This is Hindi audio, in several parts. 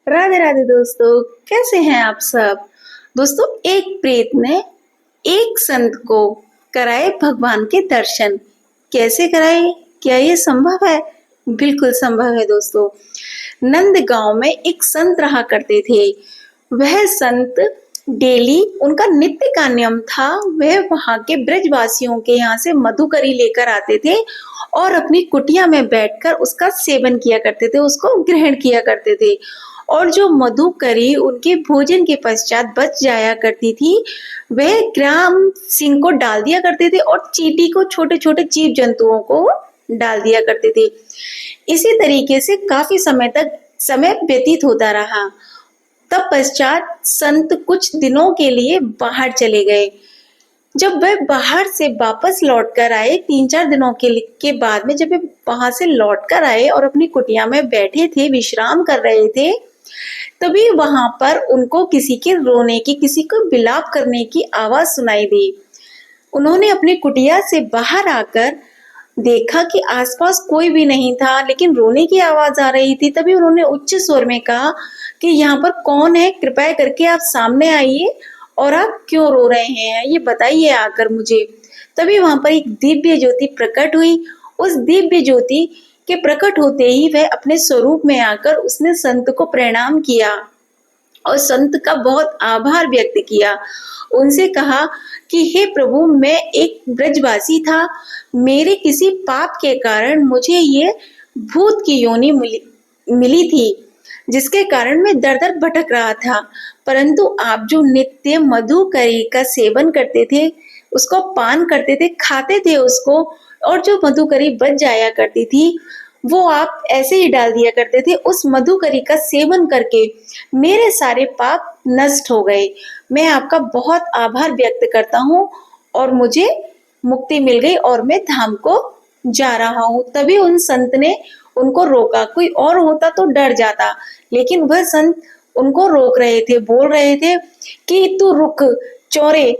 राधे राधे दोस्तों, कैसे हैं आप सब। दोस्तों, एक प्रेत ने एक संत को कराए भगवान के दर्शन। कैसे कराए, क्या ये संभव है? बिल्कुल संभव है दोस्तों। नंद गांव में एक संत रहा करते थे। वह संत डेली, उनका नित्य का नियम था, वह वहां के ब्रजवासियों के यहाँ से मधुकरी लेकर आते थे और अपनी कुटिया में बैठकर उसका सेवन किया करते थे, उसको ग्रहण किया करते थे। और जो मधुकरी उनके भोजन के पश्चात बच जाया करती थी, वह ग्राम सिंह को डाल दिया करते थे और चींटी को, छोटे छोटे जीव जंतुओं को डाल दिया करते थे। इसी तरीके से काफी समय तक समय व्यतीत होता रहा। तब पश्चात संत कुछ दिनों के लिए बाहर चले गए। जब वह बाहर से वापस लौट कर आए, 3-4 दिनों के बाद में, जब वे वहां से लौट कर आए और अपनी कुटिया में बैठे थे, विश्राम कर रहे थे, तभी वहां पर उनको किसी के रोने की, किसी को विलाप करने की आवाज सुनाई दी। उन्होंने अपनी कुटिया से बाहर आकर देखा कि आसपास कोई भी नहीं था, लेकिन रोने की आवाज आ रही थी। तभी उन्होंने उच्च स्वर में कहा कि यहाँ पर कौन है, कृपया करके आप सामने आइए और आप क्यों रो रहे हैं, ये बताइए आकर मुझे। तभी वहां पर एक दिव्य ज्योति प्रकट हुई। उस दिव्य ज्योति के प्रकट होते ही वह अपने स्वरूप में आकर उसने संत को प्रणाम किया और संत का बहुत आभार व्यक्त किया। उनसे कहा कि हे प्रभु, मैं एक ब्रजवासी था, मेरे किसी पाप के कारण मुझे ये भूत की योनि मिली थी, जिसके कारण मैं दर दर भटक रहा था। परंतु आप जो नित्य मधुकरी का सेवन करते थे, उसको पान करते थे, खाते थे उसको, और जो मधुकरी बच जाया करती थी वो आप ऐसे ही डाल दिया करते थे। उस मधुकरी का सेवन करके मेरे सारे पाप नष्ट हो गए। मैं आपका बहुत आभार व्यक्त करता हूँ और मुझे मुक्ति मिल गई और मैं धाम को जा रहा हूँ। तभी उन संत ने उनको रोका। कोई और होता तो डर जाता, लेकिन वह संत उनको रोक रहे थे, बोल रहे थे कि तू रुक चोरे,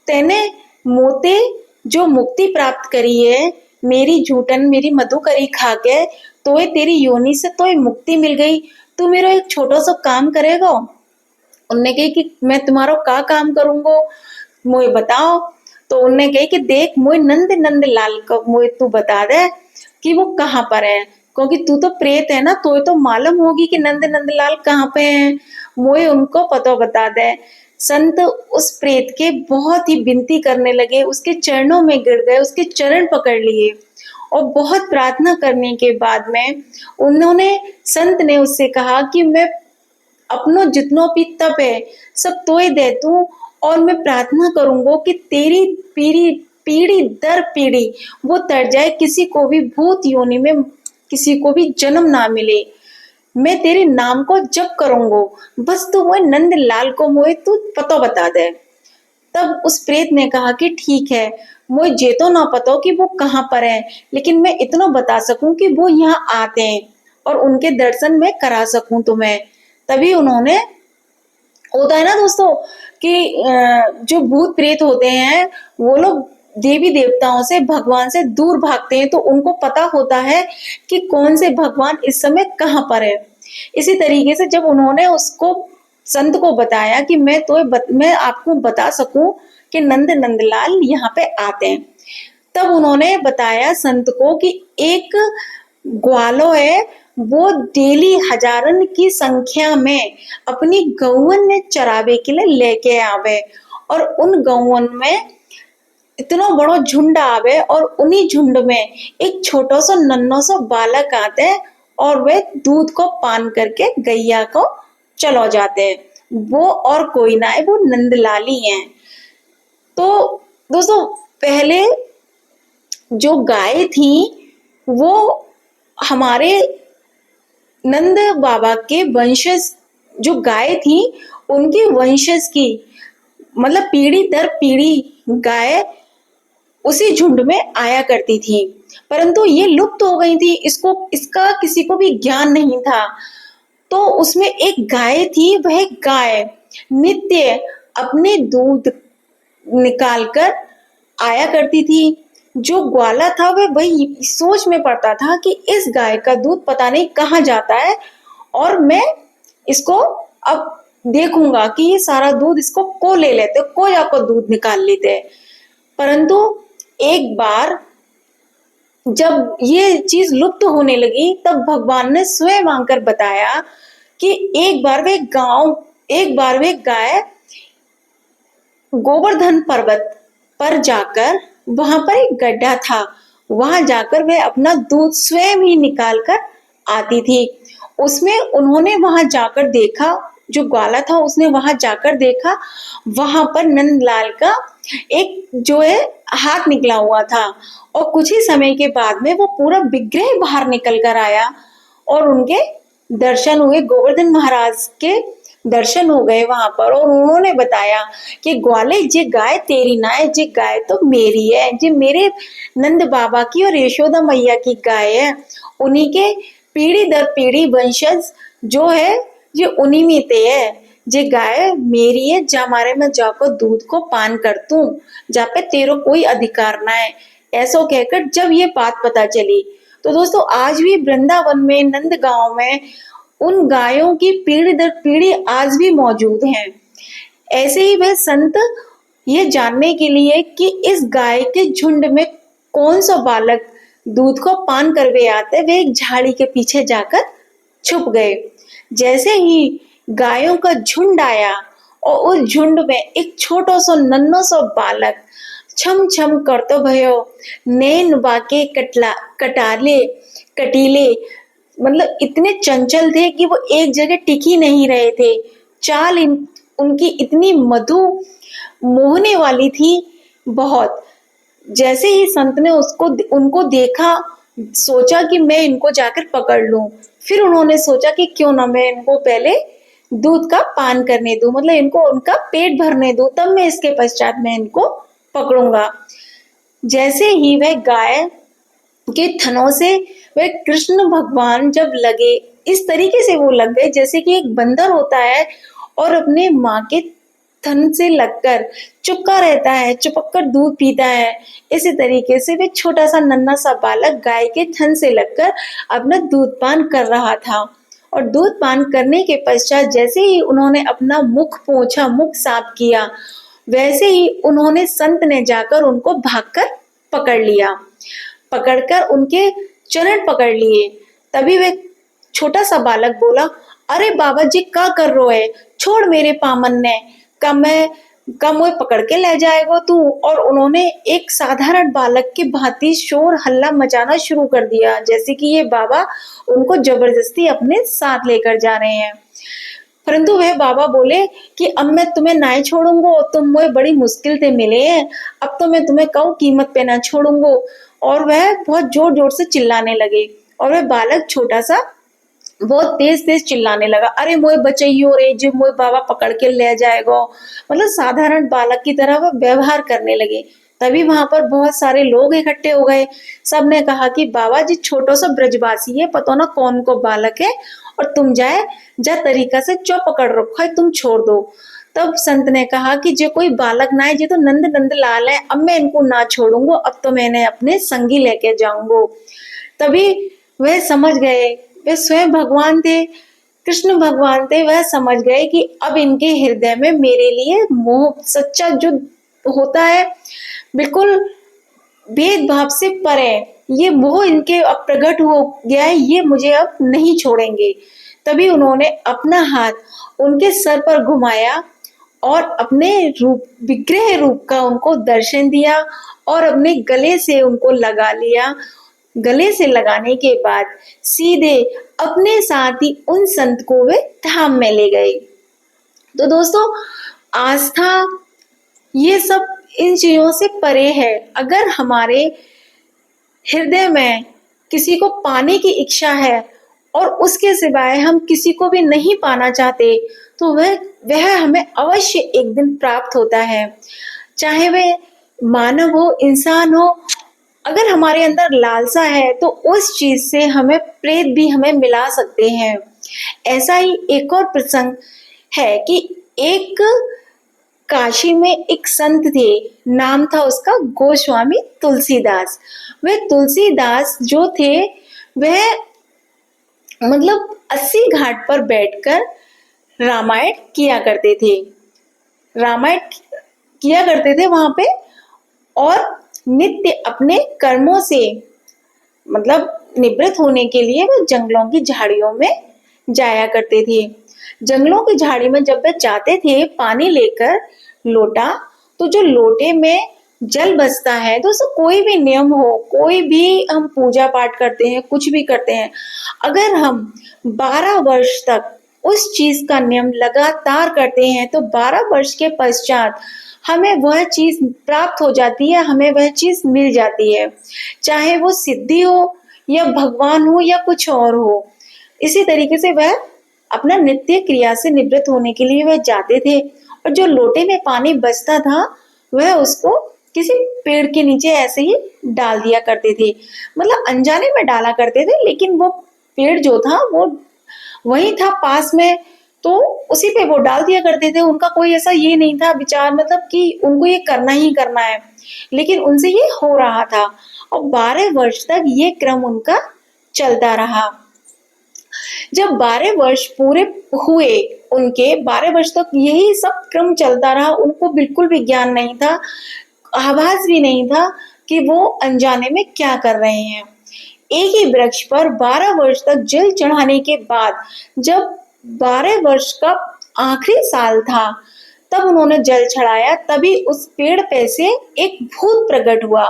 तेने मोते जो मुक्ति प्राप्त करी है, मेरी झूठन, मेरी मधुकरी खा के, तोय तेरी योनि से तोय मुक्ति मिल गई, तू मेरा एक छोटा सा काम करेगा। उनने कही कि मैं तुम्हारा का काम करूंगो, मोए बताओ। तो उनने कही कि देख, मोए नंद नंद लाल को मोए तू बता दे कि वो कहाँ पर है, क्योंकि तू तो प्रेत है ना, तो मालूम होगी कि नंद नंद लाल कहाँ पे हैं, मोए उनको पता बता दे। संत उस प्रेत के बहुत ही विनती करने लगे, उसके चरणों में गिर गए, उसके चरण पकड़ लिए और बहुत प्रार्थना करने के बाद में उन्होंने, संत ने उससे कहा कि मैं अपनो जितनो भी तप है सब तोय दे तू, और मैं प्रार्थना करूंगा कि तेरी पीढ़ी पीढ़ी दर पीढ़ी वो तर जाए, किसी को भी भूत योनि में किसी को भी जन्म ना मिले। मैं तेरे नाम को जप करूंगो, बस तू वो नंद लाल को मोए तू पतो बता दे। तब उस प्रेत ने कहा कि ठीक है, मुझे जे तो ना पता कि वो कहाँ पर है, लेकिन मैं इतना बता सकूं कि वो यहाँ आते हैं और उनके दर्शन मैं करा सकूं तुम्हें। तभी उन्होंने, होता है ना दोस्तों कि जो भूत प्रेत होते हैं वो लोग देवी देवताओं से, भगवान से दूर भागते हैं, तो उनको पता होता है कि कौन से भगवान इस समय कहाँ पर है। इसी तरीके से जब उन्होंने उसको, संत को बताया कि मैं आपको बता सकूं कि नंद नंदलाल यहाँ पे आते हैं, तब उन्होंने बताया संत को कि एक ग्वालो है, वो डेली हजारन की संख्या में अपनी गौवन ने चरावे के लिए लेके आवे, और उन गौवन में इतना बड़ा झुंड आवे, और उन्हीं झुंड में एक छोटा सा नन्हा सा बालक आते हैं और वे दूध को पान करके गैया को चलो जाते हैं। वो और कोई ना है, वो नंदलाल ही हैं। तो दोस्तों, पहले जो गाय थी वो हमारे नंद बाबा के वंशज, जो गाय थी उनके वंशज की, मतलब पीढ़ी दर पीढ़ी गाय उसी झुंड में आया करती थी, परंतु ये लुप्त हो गई थी, इसका किसी को भी ज्ञान नहीं था। तो उसमें एक गाय थी, वह गाय नित्य अपने दूध निकालकर आया करती थी। जो ग्वाला था वह वही सोच में पड़ता था कि इस गाय का दूध पता नहीं कहाँ जाता है और मैं इसको अब देखूंगा कि ये सारा दूध इसको को ले लेते, को जाकर दूध निकाल लेते हैं। परंतु एक बार जब ये चीज लुप्त होने लगी, तब भगवान ने स्वयं आकर बताया कि एक बार वे गाय गोवर्धन पर्वत पर जाकर, वहां पर एक गड्ढा था, वहां जाकर वे अपना दूध स्वयं ही निकाल कर आती थी। उसमें उन्होंने वहां जाकर देखा, जो ग्वाला था उसने वहां जाकर देखा, वहां पर नंदलाल का एक जो है हाथ निकला हुआ था, और कुछ ही समय के बाद में वो पूरा विग्रह बाहर निकल कर आया और उनके दर्शन हुए, गोवर्धन महाराज के दर्शन हो गए वहां पर। और उन्होंने बताया कि ग्वाले, जे गाय तेरी ना है, जे गाय तो मेरी है, जे मेरे नंद बाबा की और यशोदा मैया की गाय है। उन्हीं के पीढ़ी दर पीढ़ी वंशज जो है ये उन्हीं में ते है। जे गाय मेरी है, जा मारे मैं जाकर दूध को पान कर तू, जा पे तेरो कोई अधिकार ना है। ऐसा कहकर जब ये बात पता चली, तो दोस्तों आज भी वृंदावन में, नंद गांव में उन गायों की पीढ़ी दर पीढ़ी आज भी मौजूद हैं। ऐसे ही वह संत ये जानने के लिए कि इस गाय के झुंड में कौन सा बालक दूध को पान करवे आते, वे एक झाड़ी के पीछे जाकर छुप गए। जैसे ही गायों का झुंड आया और उस झुंड में एक छोटा सा नन्हा सा बालक छम छम करतो भयो, नैन बाके कटीले, मतलब इतने चंचल थे कि वो एक जगह टिक ही नहीं रहे थे। चाल उनकी इतनी मधु मोहने वाली थी बहुत। जैसे ही संत ने उनको देखा, सोचा कि मैं इनको जाकर पकड़ लूं। फिर उन्होंने सोचा कि क्यों ना मैं इनको पहले दूध का पान करने दूं, मतलब इनको उनका पेट भरने दूं, तब मैं इसके पश्चात मैं इनको पकड़ूंगा। जैसे ही वह गाय के थनों से वे कृष्ण भगवान जब लगे, इस तरीके से वो लग गए जैसे कि एक बंदर होता है और अपने माँ के थन से लगकर चुपका रहता है, चुपक कर दूध पीता है। इसी तरीके से वे छोटा सा नन्हा सा बालक गाय के थन से लगकर अपना दूध पान कर रहा था। और दूध पान करने के पश्चात जैसे ही उन्होंने अपना मुख पोंछा, मुख साफ किया, वैसे ही उन्होंने संत ने जाकर उनको भागकर पकड़ लिया। पकड़कर उनके चरण पकड़ लिए। तभी वे छोटा सा बालक बोला, अरे बाबा जी क्या कर रो है, छोड़ मेरे पामन ने, कम वो पकड़ के ले जाएगा तू। और उन्होंने एक साधारण बालक के भांति शोर हल्ला मचाना शुरू कर दिया, जैसे कि ये बाबा उनको जबरदस्ती अपने साथ लेकर जा रहे हैं। परंतु वह बाबा बोले कि अब मैं तुम्हें ना छोड़ूंगा, तुम मुझे बड़ी मुश्किल से मिले हैं, अब तो मैं तुम्हें कहूँ कीमत पे ना छोड़ूंगा। और वह बहुत जोर जोर से चिल्लाने लगे, और वह बालक छोटा सा बहुत तेज तेज चिल्लाने लगा, अरे मोए बचाइयो रे, जो मोए बाबा पकड़ के ले जाएगा। मतलब साधारण बालक की तरह वह व्यवहार करने लगे। तभी वहां पर बहुत सारे लोग इकट्ठे हो गए। सब ने कहा कि बाबा जी छोटो सा ब्रजवासी है, पता ना कौन को बालक है, और तुम जा तरीका से चो पकड़ रखो है, तुम छोड़ दो। तब संत ने कहा कि जो कोई बालक ना है, ये तो नंद लाल है, अब मैं इनको ना छोड़ूंगा, अब तो मैंने अपने संगी लेके जाऊंगा। तभी वह समझ गए, वे स्वयं भगवान थे, कृष्ण भगवान थे, वह समझ गए कि अब इनके हृदय में मेरे लिए मोह, सच्चा जो होता है बिल्कुल भेदभाव से परे, ये मोह इनके अब प्रकट हो गया है, ये मुझे अब नहीं छोड़ेंगे। तभी उन्होंने अपना हाथ उनके सर पर घुमाया और अपने रूप, विग्रह रूप का उनको दर्शन दिया और अपने गले से उनको लगा लिया। गले से लगाने के बाद सीधे अपने साथ ही उन संत को वे धाम में ले गए। तो दोस्तों, आस्था ये सब इन चीजों से परे है। अगर हमारे हृदय में किसी को पाने की इच्छा है और उसके सिवाय हम किसी को भी नहीं पाना चाहते, तो वह हमें अवश्य एक दिन प्राप्त होता है। चाहे वह मानव हो, इंसान हो, अगर हमारे अंदर लालसा है तो उस चीज से हमें प्रेत भी हमें मिला सकते हैं। ऐसा ही एक और प्रसंग है कि एक काशी में एक संत थे, नाम था उसका गोस्वामी तुलसीदास। वे तुलसीदास जो थे वह मतलब 80 घाट पर बैठकर रामायण किया करते थे। रामायण किया करते थे वहां पे, और नित्य अपने कर्मों से मतलब निवृत्त होने के लिए वे जंगलों की झाड़ियों में जाया करते थे। जंगलों की झाड़ी में जब वे जाते थे पानी लेकर लोटा, तो जो लोटे में जल बसता है, दोस्तों कोई भी नियम हो, कोई भी हम पूजा पाठ करते हैं, कुछ भी करते हैं, अगर हम 12 वर्ष तक उस चीज का नियम लगातार करते हैं तो 12 वर्ष के पश्चात हमें वह चीज प्राप्त हो जाती है, हमें वह चीज मिल जाती है, चाहे वो सिद्धि हो या भगवान हो या कुछ और हो। इसी तरीके से वह अपना नित्य क्रिया से निवृत्त होने के लिए वह जाते थे, और जो लोटे में पानी बचता था वह उसको किसी पेड़ के नीचे ऐसे ही डाल दिया करते थे, मतलब अनजाने में डाला करते थे, लेकिन वो पेड़ जो था वो वही था पास में, तो उसी पे वो डाल दिया करते थे। उनका कोई ऐसा ये नहीं था विचार, मतलब कि उनको ये करना ही करना है, लेकिन उनसे ये हो रहा था, और 12 वर्ष तक ये क्रम उनका चलता रहा। जब 12 वर्ष पूरे हुए, उनके 12 वर्ष तक यही सब क्रम चलता रहा, उनको बिल्कुल भी ज्ञान नहीं था, आभास भी नहीं था कि वो अनजाने में क्या कर रहे हैं। एक ही वृक्ष पर 12 वर्ष तक जल चढ़ाने के बाद जब 12 वर्ष का आखिरी साल था, तब उन्होंने जल चढ़ाया, तभी उस पेड़ पे से एक भूत प्रकट हुआ।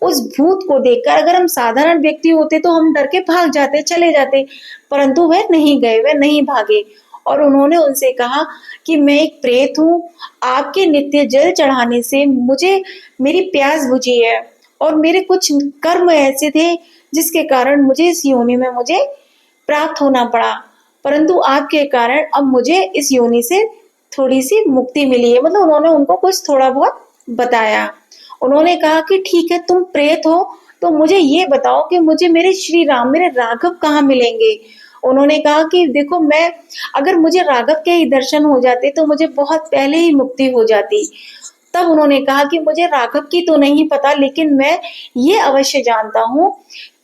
उस भूत को देखकर अगर हम साधारण व्यक्ति होते तो हम डर के भाग जाते, चले जाते, परंतु वह नहीं गए, वह नहीं भागे, और उन्होंने उनसे कहा कि मैं एक प्रेत हूँ, आपके नित्य जल चढ़ाने से मुझे मेरी प्यास बुझी है, और मेरे कुछ कर्म ऐसे थे जिसके कारण मुझे इस योनि में मुझे प्राप्त होना पड़ा, परंतु आपके कारण अब मुझे इस योनि से थोड़ी सी मुक्ति मिली है। मतलब उन्होंने उनको कुछ थोड़ा बहुत बताया। उन्होंने कहा कि ठीक है, तुम प्रेत हो तो मुझे ये बताओ कि मुझे मेरे श्री राम, मेरे राघव कहाँ मिलेंगे। उन्होंने कहा कि देखो, मैं अगर मुझे राघव के ही दर्शन हो जाते तो मुझे बहुत पहले ही मुक्ति हो जाती। तब उन्होंने कहा कि मुझे राघव की तो नहीं पता, लेकिन मैं ये अवश्य जानता हूँ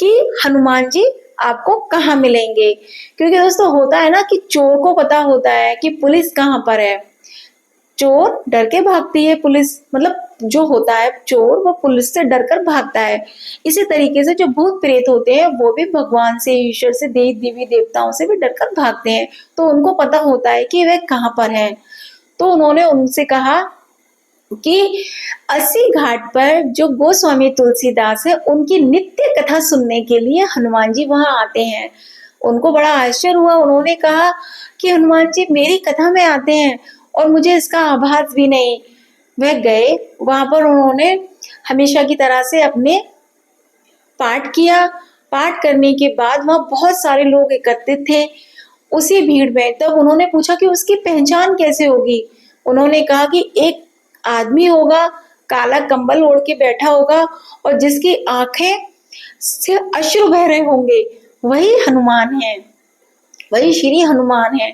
कि हनुमान जी आपको कहाँ मिलेंगे। क्योंकि दोस्तों होता है ना कि चोर को पता होता है कि पुलिस कहाँ पर है, चोर डर के भागती है, पुलिस मतलब जो होता है चोर वो पुलिस से डरकर भागता है। इसी तरीके से जो भूत प्रेत होते हैं वो भी भगवान से, ईश्वर से, देवी देवताओं से भी डरकर भागते हैं, तो उनको पता होता है कि वह कहाँ पर है। तो उन्होंने उनसे कहा कि 80 घाट पर जो गोस्वामी तुलसीदास है उनकी नित्य कथा सुनने के लिए हनुमान जी वहां आते हैं। उनको बड़ा आश्चर्य हुआ, उन्होंने कहा कि हनुमान जी मेरी कथा में आते हैं और मुझे इसका आभास भी नहीं। वह गए वहां पर, उन्होंने हमेशा की तरह से अपने पाठ किया। पाठ करने के बाद वहां बहुत सारे लोग एकत्रित थे उसी भीड़ में। तब उन्होंने पूछा कि उसकी पहचान कैसे होगी। उन्होंने कहा कि एक आदमी होगा, काला कंबल ओढ़ के बैठा होगा और जिसकी आंखें से अश्रु बह रहे होंगे, वही हनुमान है, वही श्री हनुमान है।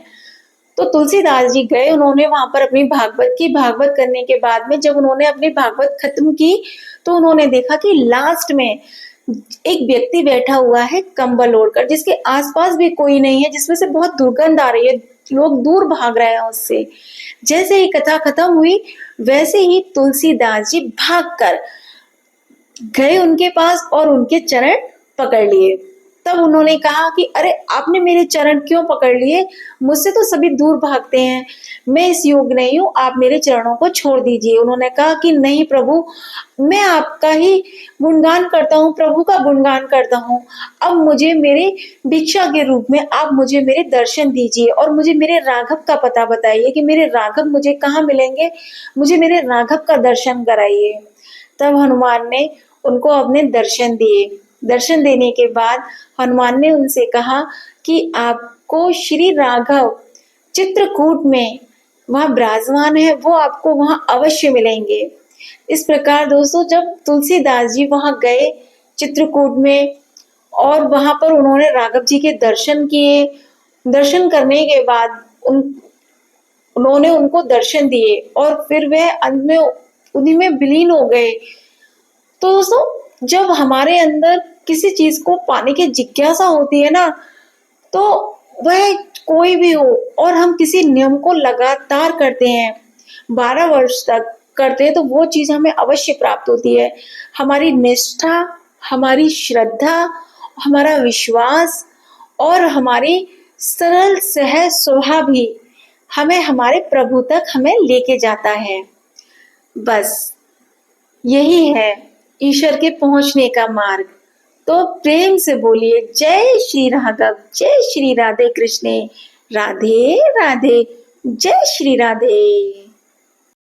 तो तुलसीदास जी गए, उन्होंने वहां पर अपनी भागवत की। भागवत करने के बाद में जब उन्होंने अपनी भागवत खत्म की तो उन्होंने देखा कि लास्ट में एक व्यक्ति बैठा हुआ है कंबल ओढ़कर, जिसके आसपास भी कोई नहीं है, जिसमें से बहुत दुर्गंध आ रही है, लोग दूर भाग रहे हैं उससे। जैसे ही कथा खत्म हुई वैसे ही तुलसीदास जी भागकर गए उनके पास और उनके चरण पकड़ लिए। तब उन्होंने कहा कि अरे आपने मेरे चरण क्यों पकड़ लिए, मुझसे तो सभी दूर भागते हैं, मैं इस योग्य नहीं हूँ, आप मेरे चरणों को छोड़ दीजिए। उन्होंने कहा कि नहीं प्रभु, मैं आपका ही गुणगान करता हूँ, प्रभु का गुणगान करता हूँ, अब मुझे मेरे भिक्षा के रूप में आप मुझे मेरे दर्शन दीजिए और मुझे मेरे राघव का पता बताइए कि मेरे राघव मुझे कहाँ मिलेंगे, मुझे मेरे राघव का दर्शन कराइए। तब हनुमान ने उनको अपने दर्शन दिए। दर्शन देने के बाद हनुमान ने उनसे कहा कि आपको श्री राघव चित्रकूट में वहां विराजमान है, वो आपको वहां अवश्य मिलेंगे। इस प्रकार दोस्तों जब तुलसीदास जी वहां गए चित्रकूट में और वहां पर उन्होंने राघव जी के दर्शन किए, दर्शन करने के बाद उन्होंने उनको दर्शन दिए और फिर वह अंत में उन्हीं में विलीन हो गए। तो दोस्तों जब हमारे अंदर किसी चीज को पाने की जिज्ञासा होती है ना, तो वह कोई भी हो, और हम किसी नियम को लगातार करते हैं, 12 वर्ष तक करते हैं, तो वो चीज हमें अवश्य प्राप्त होती है। हमारी निष्ठा, हमारी श्रद्धा, हमारा विश्वास और हमारी सरल सहज स्वभाव भी हमें हमारे प्रभु तक हमें लेके जाता है। बस यही है ईश्वर के पहुंचने का मार्ग। तो प्रेम से बोलिए जय श्री राघव, जय श्री राधे कृष्ण, राधे राधे, जय श्री राधे।